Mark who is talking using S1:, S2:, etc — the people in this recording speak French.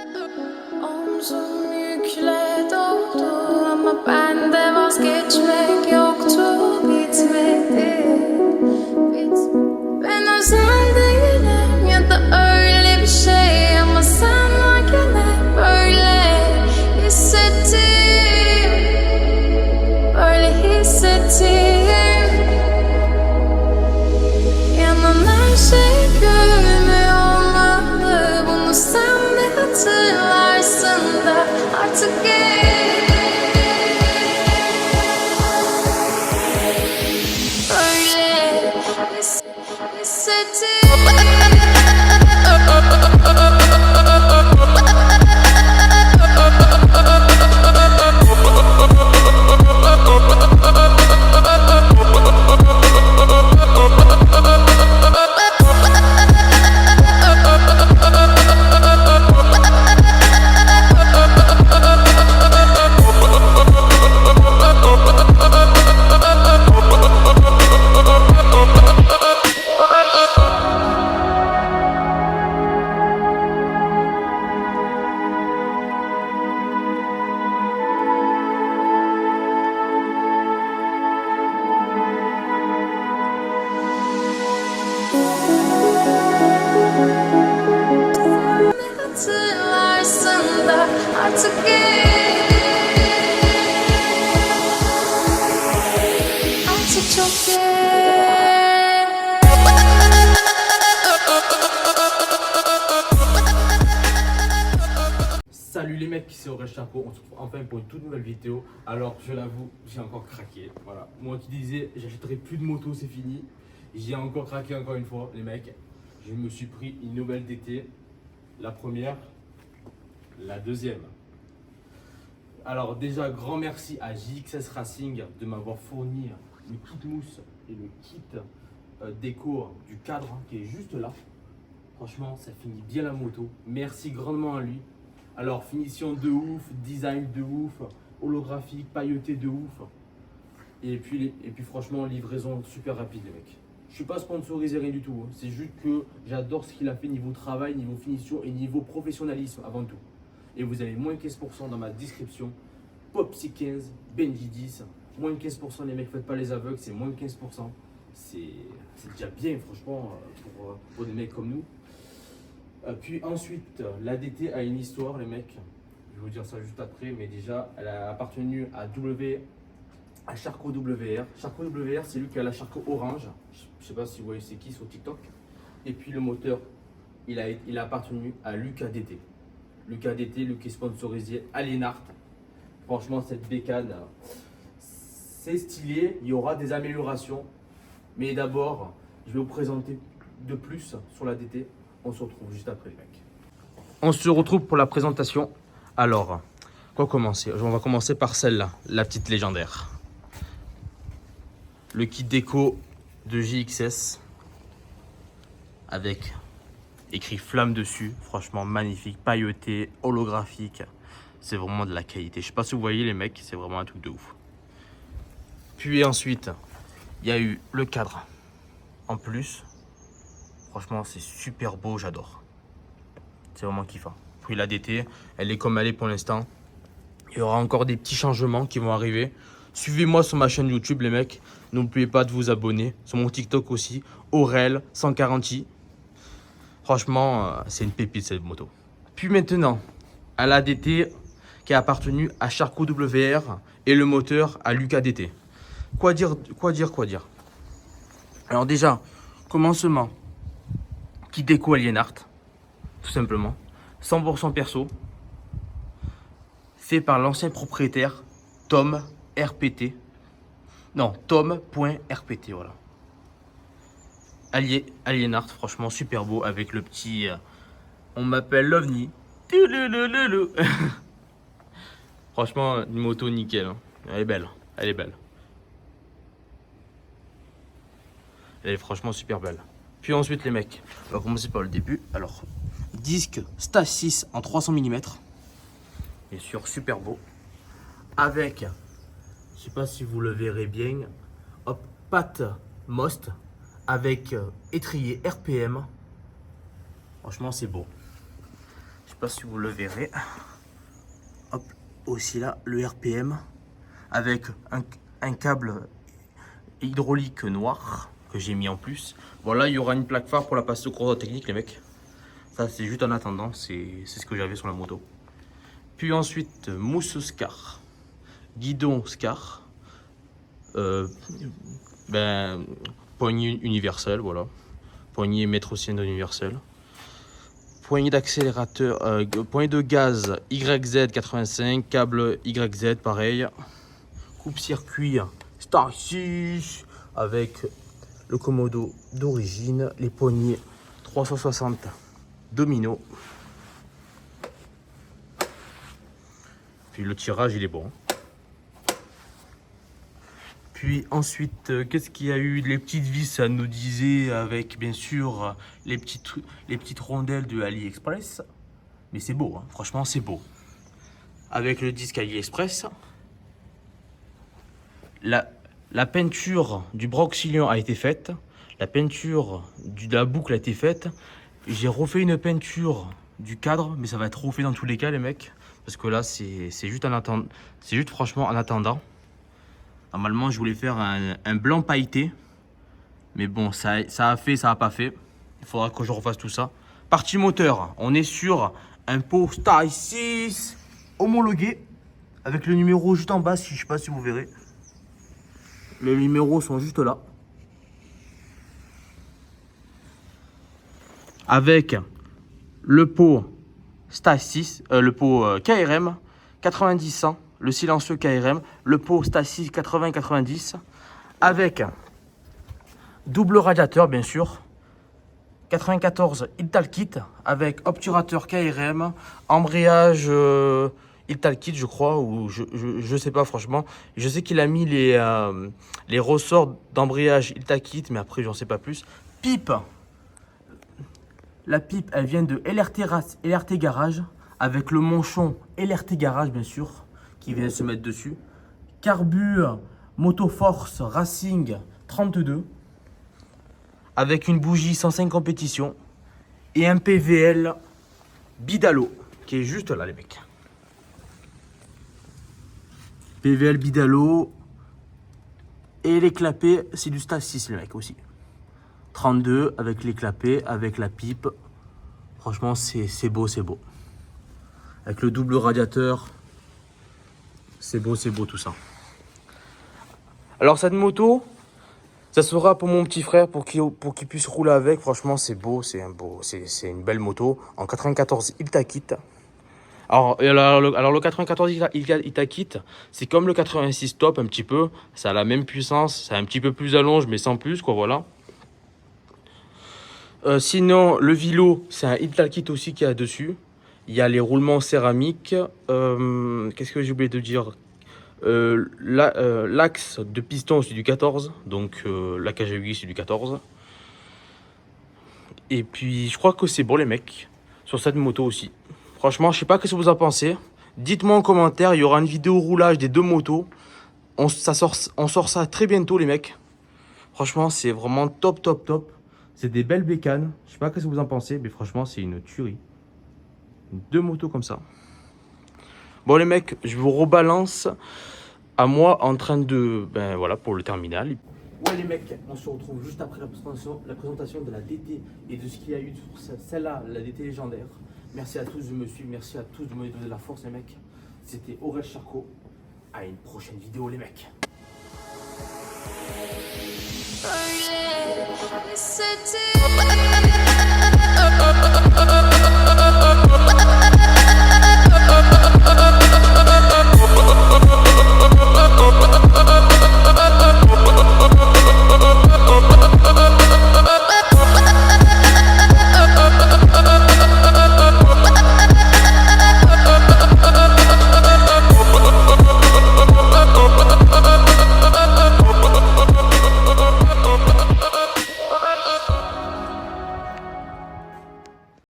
S1: Omzum yükle doldu ama bende vazgeçmek yoktu, bitmedi. Ben özel değilim ya da öyle bir şey ama sen varken hep böyle hissettim, böyle hissettim. Yanan her şey görünmüyor olmalı, bunu sen de hatırlarsın da artık böyle hissettim. Hatırlarsın da artık çok geç.
S2: Salut les mecs, c'est Aurel Chapeau, on se retrouve enfin pour une toute nouvelle vidéo. Alors je l'avoue, j'ai encore craqué. Voilà, moi qui disais j'achèterai plus de moto, c'est fini. J'ai encore craqué encore une fois les mecs. Je me suis pris une nouvelle DT. La première, la deuxième. Alors déjà grand merci à JXS Racing de m'avoir fourni le kit mousse et le kit déco du cadre qui est juste là. Franchement ça finit bien la moto. Merci grandement à lui. Alors finition de ouf, design de ouf, holographique, pailleté de ouf. Et puis franchement livraison super rapide les mecs. Je suis pas sponsorisé rien du tout, hein. C'est juste que j'adore ce qu'il a fait niveau travail, niveau finition et niveau professionnalisme avant tout. Et vous avez moins 15% dans ma description. Popsy 15, Benji 10, moins 15% les mecs, faites pas les aveugles, c'est moins 15%. C'est déjà bien franchement pour des mecs comme nous. Puis ensuite, l'ADT a une histoire les mecs. Je vais vous dire ça juste après, mais déjà elle a appartenu à Charcot WR. Charcot WR, c'est lui qui a la Charcot orange. Je sais pas si vous voyez c'est qui sur TikTok. Et puis le moteur, il a appartenu à Lucas DT. Lucas DT, lui qui est sponsorisé à Lénart. Franchement, cette bécane, c'est stylé. Il y aura des améliorations. Mais d'abord, je vais vous présenter de plus sur la DT. On se retrouve juste après les mecs. On se retrouve pour la présentation. Alors, quoi commencer? On va commencer par celle-là, la petite légendaire. Le kit déco de JXS avec écrit flamme dessus, franchement magnifique, pailleté, holographique, c'est vraiment de la qualité. Je sais pas si vous voyez les mecs, c'est vraiment un truc de ouf. Puis ensuite, il y a eu le cadre en plus, franchement c'est super beau, j'adore. C'est vraiment kiffant. Puis la DT, elle est comme elle est pour l'instant. Il y aura encore des petits changements qui vont arriver. Suivez-moi sur ma chaîne YouTube les mecs. N'oubliez pas de vous abonner. Sur mon TikTok aussi. Aurel 140i. Franchement, c'est une pépite cette moto. Puis maintenant, à la DT qui a appartenu à Charcot WR et le moteur à Lucas DT. Quoi dire. Alors déjà, commencement. Qui déco Alienart. Tout simplement. 100% perso. Fait par l'ancien propriétaire Tom RPT. Non, Tom.rpt, voilà. Alienart, franchement super beau avec le petit on m'appelle l'OVNI. Franchement, une moto nickel, hein. Elle est belle, elle est belle. Elle est franchement super belle. Puis ensuite les mecs, on va commencer par le début. Alors, disque Stage 6 en 300 mm. Bien sûr, super beau. Avec, je sais pas si vous le verrez bien, hop, patte Most avec étrier RPM. Franchement, c'est beau. sais pas si vous le verrez. Hop, aussi là, le RPM avec un câble hydraulique noir que j'ai mis en plus. Voilà, il y aura une plaque phare pour la passer au cours technique, les mecs. Ça, c'est juste en attendant, c'est ce que j'avais sur la moto. Puis ensuite, mousse Scar, guidon Scar, poignée universelle, voilà. Poignée métrocienne universelle. Poignée d'accélérateur, poignée de gaz YZ85, câble YZ pareil. Coupe-circuit Star 6 avec le commodo d'origine, les poignées 360 domino. Puis le tirage il est bon. Puis ensuite, qu'est-ce qu'il y a eu? Les petites vis anodisées avec bien sûr les petites rondelles de AliExpress. Mais c'est beau, hein. Franchement c'est beau. Avec le disque AliExpress. La peinture du broxilion a été faite. La peinture de la boucle a été faite. J'ai refait une peinture du cadre, mais ça va être refait dans tous les cas les mecs. Parce que là c'est juste en attendant. C'est juste franchement en attendant. Normalement, je voulais faire un blanc pailleté. Mais bon, ça a fait, ça n'a pas fait. Il faudra que je refasse tout ça. Partie moteur, on est sur un pot Star 6 homologué. Avec le numéro juste en bas, je ne sais pas si vous verrez. Les numéros sont juste là. Avec le pot Star 6, le pot KRM 90-100. Le silencieux KRM, le pot Stasis 80-90 avec double radiateur bien sûr, 94 Italkit avec obturateur KRM, embrayage Italkit je crois, ou je sais pas franchement. Je sais qu'il a mis les ressorts d'embrayage Italkit, mais après j'en sais pas plus. Pipe, la pipe elle vient de LRT Garage avec le manchon LRT Garage bien sûr, qui vient se mettre dessus. Carbu Motoforce Racing 32 avec une bougie 105 compétition et un PVL Bidalo qui est juste là les mecs. PVL Bidalo et les clapets c'est du Star 6 les mecs aussi. 32 avec les clapets, avec la pipe. Franchement c'est beau, c'est beau. Avec le double radiateur. C'est beau tout ça. Alors cette moto, ça sera pour mon petit frère pour qu'il puisse rouler avec. Franchement c'est beau, c'est une belle moto en 94 Italkit. Alors le 94 Italkit, c'est comme le 86 Top un petit peu. Ça a la même puissance, c'est un petit peu plus allonge mais sans plus quoi, voilà. Sinon le Vilo, c'est un Italkit aussi qu'il y a dessus. Il y a les roulements céramiques. Qu'est-ce que j'ai oublié de dire? L'axe de piston c'est du 14. Donc la KG8 c'est du 14. Et puis je crois que c'est bon les mecs. Sur cette moto aussi. Franchement je sais pas ce que vous en pensez. Dites-moi en commentaire. Il y aura une vidéo roulage des deux motos. On sort ça très bientôt les mecs. Franchement c'est vraiment top. C'est des belles bécanes. Je sais pas ce que vous en pensez. Mais franchement c'est une tuerie. Deux motos comme ça. Bon les mecs, je vous rebalance à moi en train de... Ben voilà, pour le terminal. Ouais les mecs, on se retrouve juste après la présentation de la DT et de ce qu'il y a eu sur celle-là, la DT légendaire. Merci à tous de me suivre, merci à tous de me donner de la force les mecs. C'était Aurel Charcot. À une prochaine vidéo les mecs.
S1: Oh, yeah.